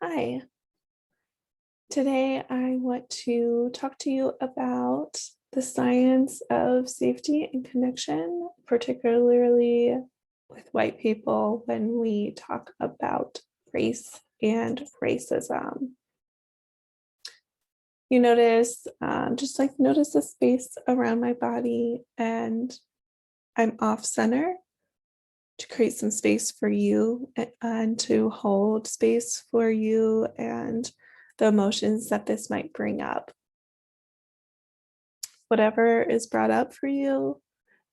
Hi, today I want to talk to you about the science of safety and connection, particularly with white people when we talk about race and racism. You notice, notice the space around my body, and I'm off center to create some space for you and to hold space for you and the emotions that this might bring up. Whatever is brought up for you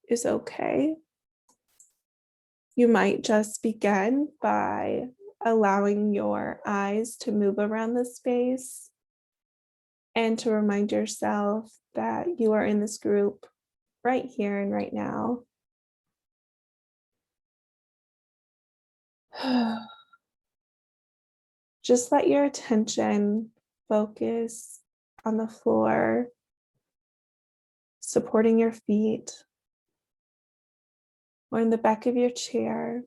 is okay. You might just begin by allowing your eyes to move around the space and to remind yourself that you are in this group right here and right now. Just let your attention focus on the floor, supporting your feet, or in the back of your chair,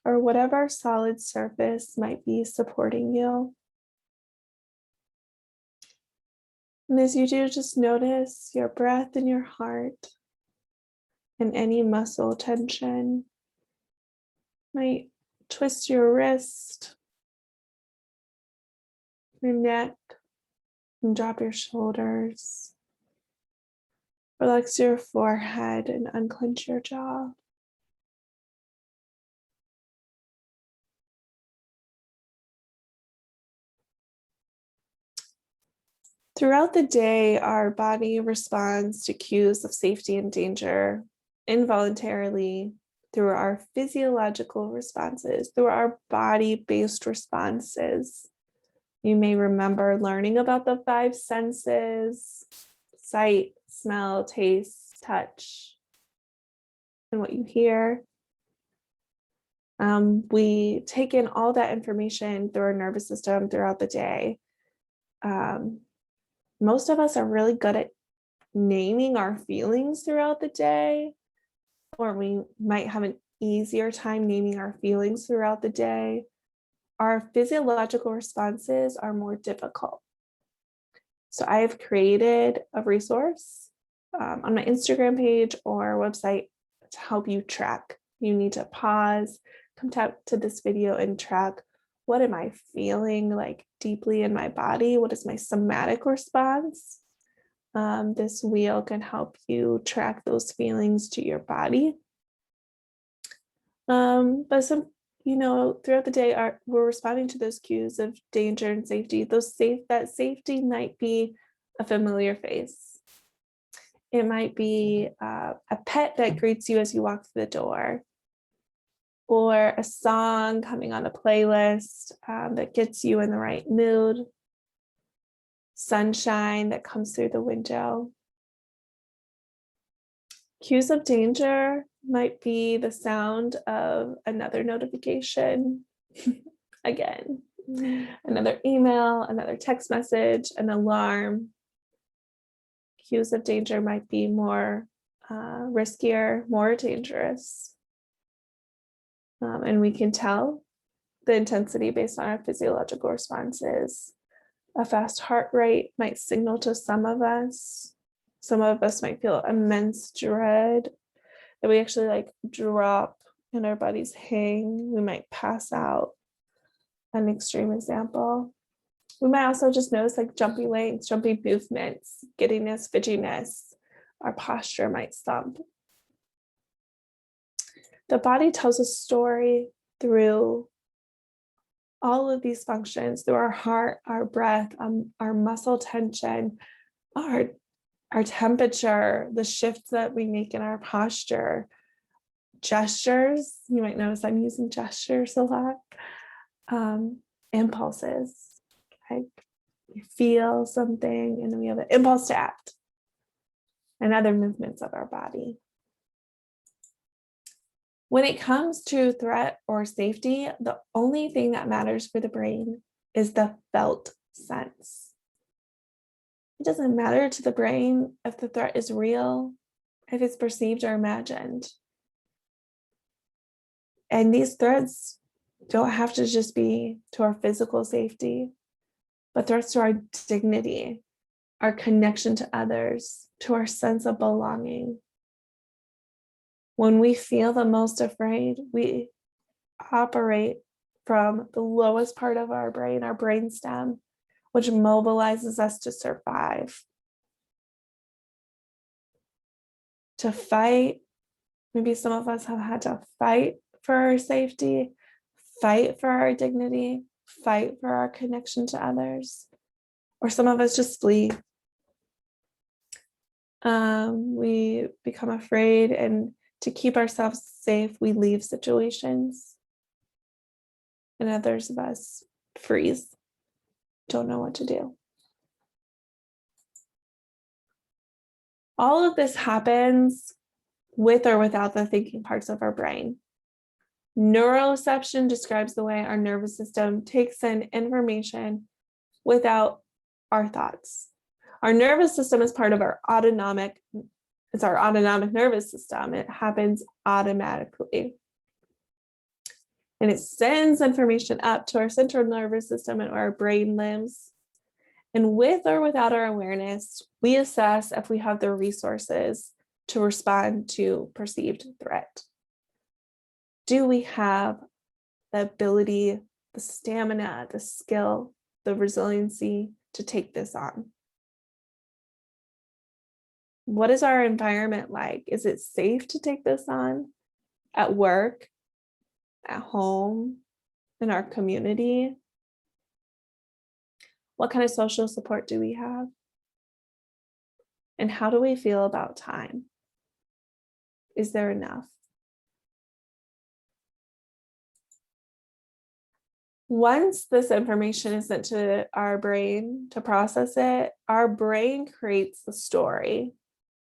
or whatever solid surface might be supporting you. And as you do, just notice your breath and your heart and any muscle tension. Might twist your wrist, your neck, and drop your shoulders. Relax your forehead and unclench your jaw. Throughout the day, our body responds to cues of safety and danger involuntarily through our physiological responses, through our body-based responses. You may remember learning about the five senses: sight, smell, taste, touch, and what you hear. We take in all that information through our nervous system throughout the day. Most of us are really good at naming our feelings throughout the day, or we might have an easier time naming our feelings throughout the day. Our physiological responses are more difficult. So I have created a resource on my Instagram page or website to help you track. You need to pause, come to this video and track, what am I feeling like deeply in my body? What is my somatic response? This wheel can help you track those feelings to your body. But throughout the day, we're responding to those cues of danger and safety. That safety might be a familiar face. It might be a pet that greets you as you walk through the door, or a song coming on a playlist that gets you in the right mood, sunshine that comes through the window. Cues of danger might be the sound of another notification, again, another email, another text message, an alarm. Cues of danger might be more riskier, more dangerous. And we can tell the intensity based on our physiological responses. A fast heart rate might signal to some of us. Some of us might feel immense dread, that we actually drop and our bodies hang. We might pass out. An extreme example. We might also just notice jumpy legs, jumpy movements, giddiness, fidgetiness. Our posture might slump. The body tells a story through all of these functions, through our heart, our breath, our muscle tension, our temperature, the shifts that we make in our posture, gestures. You might notice I'm using gestures a lot. Impulses, like we feel something and then we have an impulse to act, and other movements of our body. When it comes to threat or safety, the only thing that matters for the brain is the felt sense. It doesn't matter to the brain if the threat is real, if it's perceived or imagined. And these threats don't have to just be to our physical safety, but threats to our dignity, our connection to others, to our sense of belonging. When we feel the most afraid, we operate from the lowest part of our brainstem, which mobilizes us to survive, to fight. Maybe some of us have had to fight for our safety, fight for our dignity, fight for our connection to others, or some of us just flee. We become afraid, and to keep ourselves safe, we leave situations. And others of us freeze, don't know what to do. All of this happens with or without the thinking parts of our brain. Neuroception describes the way our nervous system takes in information without our thoughts. Our nervous system is part of our autonomic nervous system. It happens automatically. And it sends information up to our central nervous system and our brain limbs. And with or without our awareness, we assess if we have the resources to respond to perceived threat. Do we have the ability, the stamina, the skill, the resiliency to take this on? What is our environment like? Is it safe to take this on at work, at home, in our community? What kind of social support do we have? And how do we feel about time? Is there enough? Once this information is sent to our brain to process it, our brain creates the story.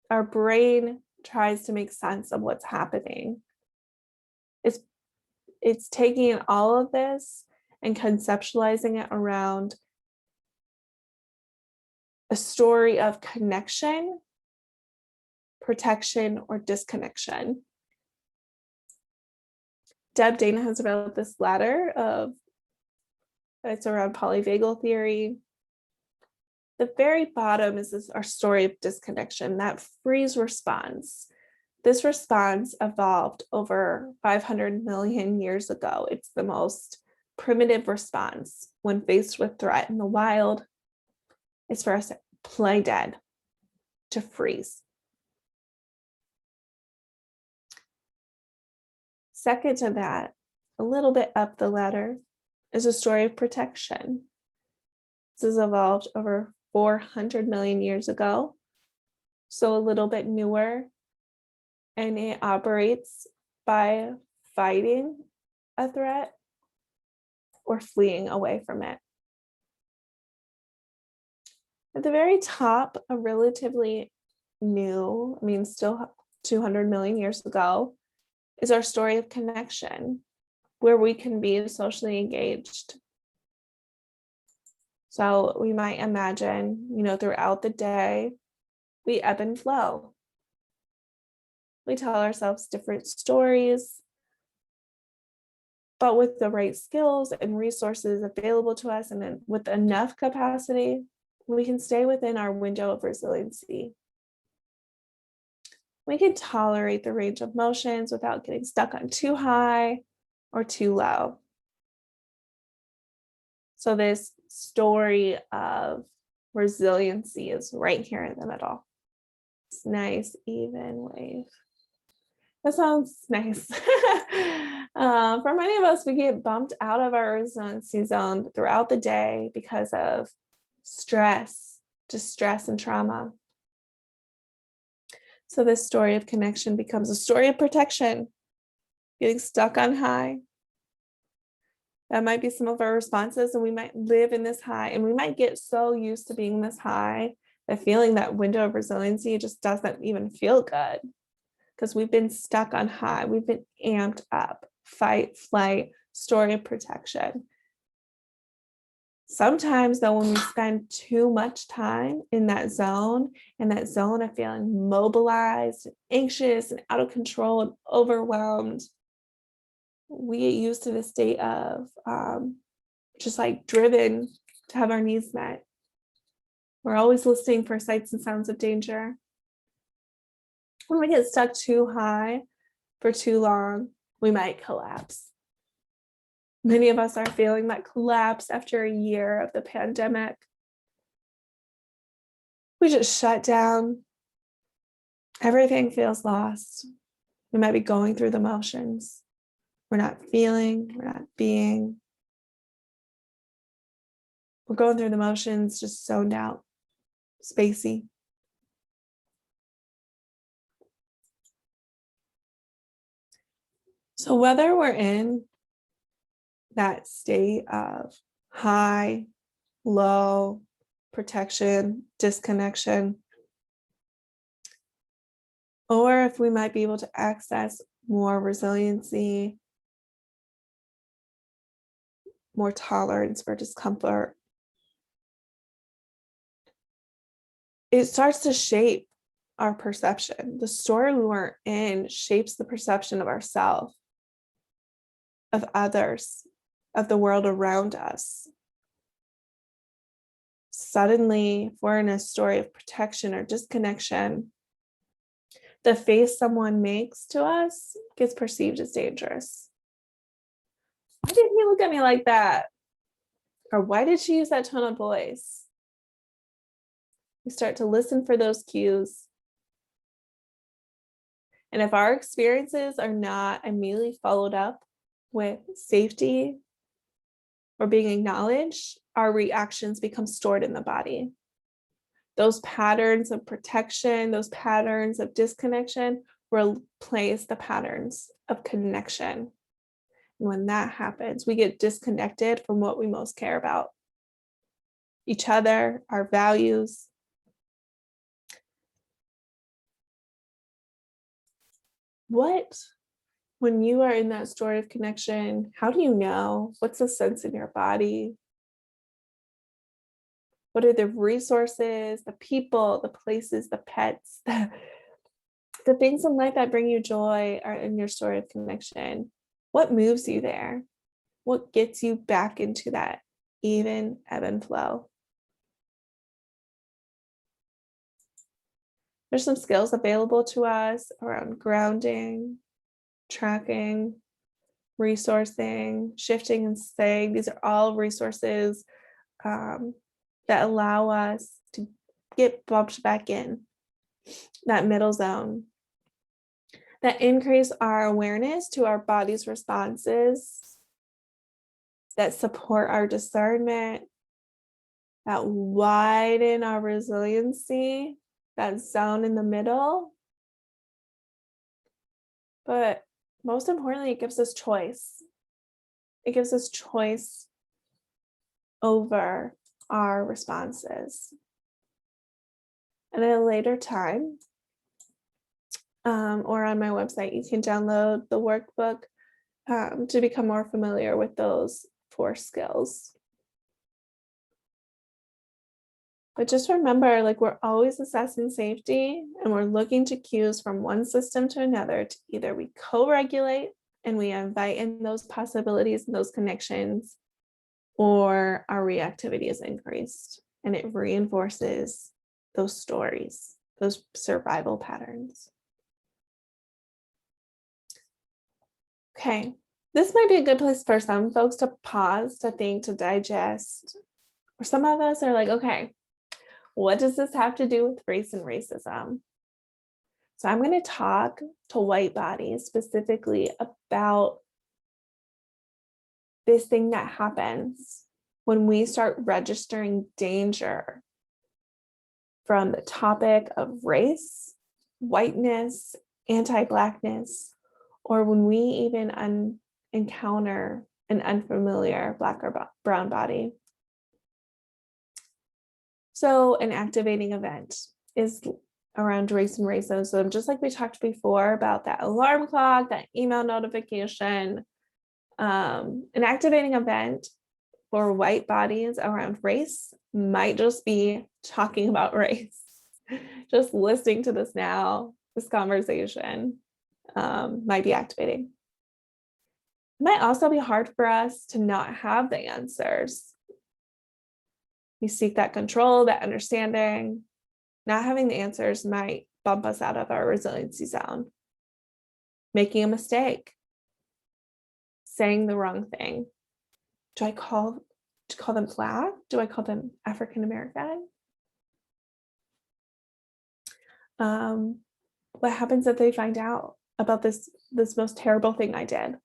Our brain tries to make sense of what's happening. It's taking all of this and conceptualizing it around a story of connection, protection, or disconnection. Deb Dana has developed this ladder it's around polyvagal theory. The very bottom is our story of disconnection, that freeze response. This response evolved over 500 million years ago. It's the most primitive response when faced with threat in the wild. It's for us to play dead, to freeze. Second to that, a little bit up the ladder, is a story of protection. This has evolved over 400 million years ago, so a little bit newer, and it operates by fighting a threat or fleeing away from it. At the very top, a relatively new, still 200 million years ago, is our story of connection, where we can be socially engaged. So we might imagine, throughout the day, we ebb and flow. We tell ourselves different stories, but with the right skills and resources available to us, and then with enough capacity, we can stay within our window of resiliency. We can tolerate the range of motions without getting stuck on too high or too low. So this story of resiliency is right here in the middle. It's nice, even wave. That sounds nice. For many of us, we get bumped out of our resiliency zone throughout the day because of stress, distress, and trauma. So this story of connection becomes a story of protection, getting stuck on high. That might be some of our responses, and we might live in this high, and we might get so used to being this high that feeling that window of resiliency just doesn't even feel good, because we've been stuck on high. We've been amped up, fight, flight, story of protection. Sometimes though, when we spend too much time in that zone of feeling mobilized, anxious, and out of control and overwhelmed, we get used to the state of just like driven to have our needs met. We're always listening for sights and sounds of danger. When we get stuck too high for too long, we might collapse. Many of us are feeling that collapse after a year of the pandemic. We just shut down. Everything feels lost. We might be going through the motions. We're not feeling, we're not being. We're going through the motions, just zoned out, spacey. So whether we're in that state of high, low, protection, disconnection, or if we might be able to access more resiliency, more tolerance for discomfort, it starts to shape our perception. The story we're in shapes the perception of ourselves, of others, of the world around us. Suddenly, if we're in a story of protection or disconnection, the face someone makes to us gets perceived as dangerous. Why didn't he look at me like that? Or why did she use that tone of voice? We start to listen for those cues. And if our experiences are not immediately followed up with safety or being acknowledged, our reactions become stored in the body. Those patterns of protection, those patterns of disconnection replace the patterns of connection. And when that happens, we get disconnected from what we most care about: each other, our values. When you are in that story of connection, how do you know? What's the sense in your body? What are the resources, the people, the places, the pets, the things in life that bring you joy are in your story of connection? What moves you there? What gets you back into that even ebb and flow? There's some skills available to us around grounding, tracking, resourcing, shifting and staying. These are all resources that allow us to get bumped back in that middle zone, that increase our awareness to our body's responses, that support our discernment, that widen our resiliency, that zone in the middle. But most importantly, it gives us choice. It gives us choice over our responses. And at a later time, or on my website, you can download the workbook to become more familiar with those 4 skills. But just remember, like, we're always assessing safety, and we're looking to cues from one system to another to either we co-regulate and we invite in those possibilities and those connections, or our reactivity is increased and it reinforces those stories, those survival patterns. Okay, this might be a good place for some folks to pause, to think, to digest. Or some of us are like, okay, what does this have to do with race and racism? So I'm going to talk to white bodies specifically about this thing that happens when we start registering danger from the topic of race, whiteness, anti-Blackness, or when we even encounter an unfamiliar Black or brown body. So an activating event is around race and racism, just like we talked before about that alarm clock, that email notification. An activating event for white bodies around race might just be talking about race. Just listening to this now, this conversation might be activating. It might also be hard for us to not have the answers. We seek that control, that understanding. Not having the answers might bump us out of our resiliency zone. Making a mistake, saying the wrong thing. Do I call them Black? Do I call them African American? What happens if they find out about this most terrible thing I did?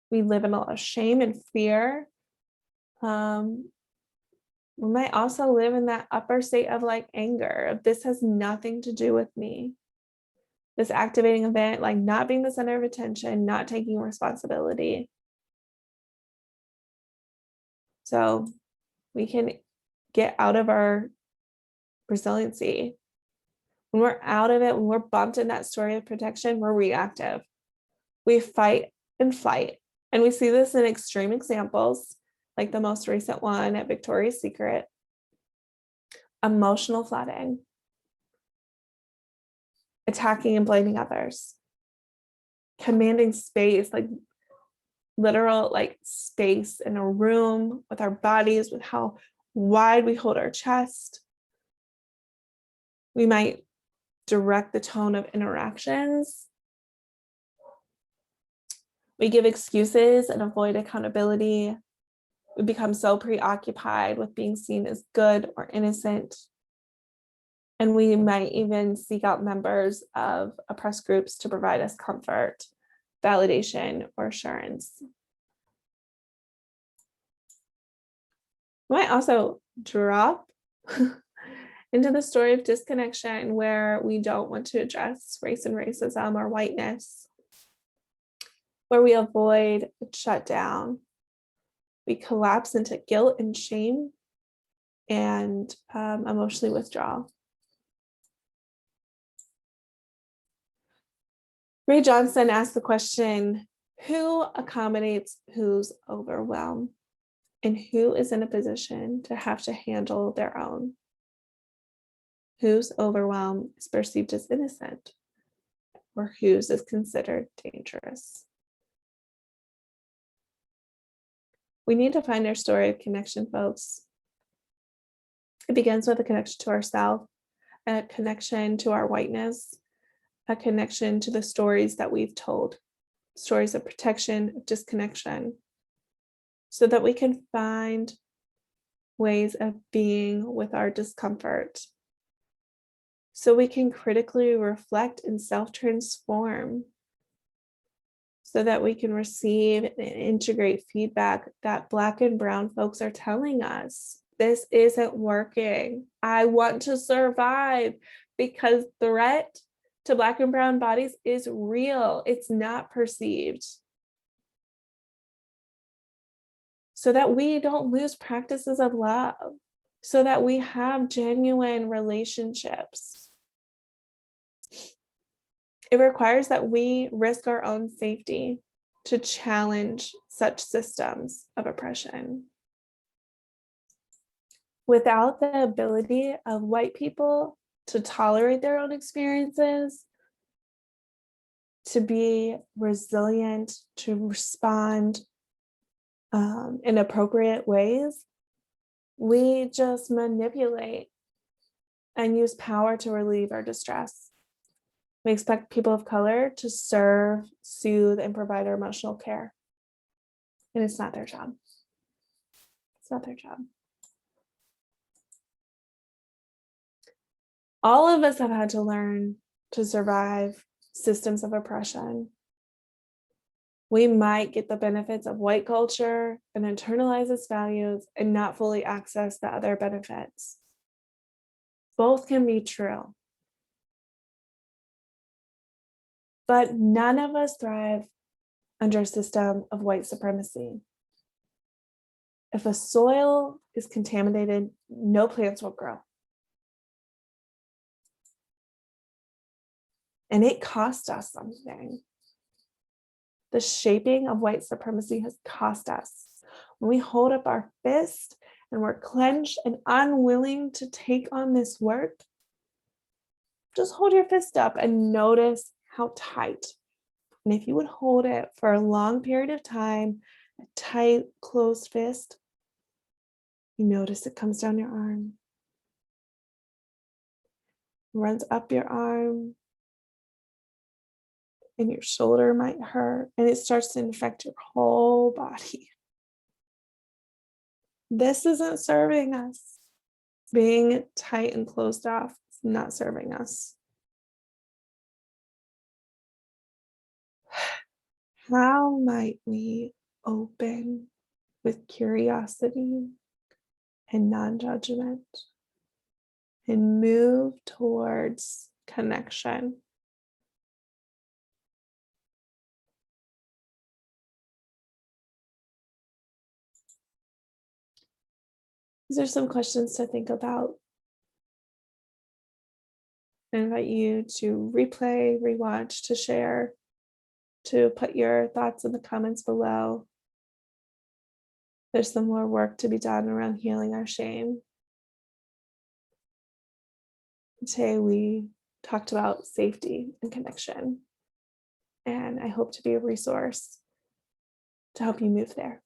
We live in a lot of shame and fear. We might also live in that upper state of like anger. This has nothing to do with me. This activating event, like not being the center of attention, not taking responsibility. So we can get out of our resiliency. When we're out of it, when we're bumped in that story of protection, we're reactive. We fight and flight. And we see this in extreme examples, like the most recent one at Victoria's Secret. Emotional flooding. Attacking and blaming others. Commanding space, like literal like space in a room with our bodies, with how wide we hold our chest. We might direct the tone of interactions. We give excuses and avoid accountability. We become so preoccupied with being seen as good or innocent. And we might even seek out members of oppressed groups to provide us comfort, validation, or assurance. We might also drop into the story of disconnection where we don't want to address race and racism or whiteness, where we avoid shut down. We collapse into guilt and shame and emotionally withdraw. Ray Johnson asked the question, who accommodates who's overwhelmed, and who is in a position to have to handle their own? Whose overwhelm is perceived as innocent, or whose is considered dangerous? We need to find our story of connection, folks. It begins with a connection to ourselves, a connection to our whiteness, a connection to the stories that we've told, stories of protection, of disconnection, so that we can find ways of being with our discomfort, so we can critically reflect and self-transform, so that we can receive and integrate feedback that Black and Brown folks are telling us. This isn't working. I want to survive, because threat to Black and Brown bodies is real. It's not perceived. So that we don't lose practices of love, so that we have genuine relationships. It requires that we risk our own safety to challenge such systems of oppression. Without the ability of white people to tolerate their own experiences, to be resilient, to respond in appropriate ways, we just manipulate and use power to relieve our distress. We expect people of color to serve, soothe, and provide our emotional care. And it's not their job. It's not their job. All of us have had to learn to survive systems of oppression. We might get the benefits of white culture and internalize its values and not fully access the other benefits. Both can be true. But none of us thrive under a system of white supremacy. If a soil is contaminated, no plants will grow. And it cost us something. The shaping of white supremacy has cost us. When we hold up our fist and we're clenched and unwilling to take on this work, just hold your fist up and notice how tight And if you would hold it for a long period of time, a tight, closed fist, you notice it comes down your arm, runs up your arm, and your shoulder might hurt, and it starts to infect your whole body. This isn't serving us. Being tight and closed off is not serving us. How might we open with curiosity and non judgment and move towards connection? These are some questions to think about. I invite you to replay, rewatch, to share, to put your thoughts in the comments below. There's some more work to be done around healing our shame. Today we talked about safety and connection, and I hope to be a resource to help you move there.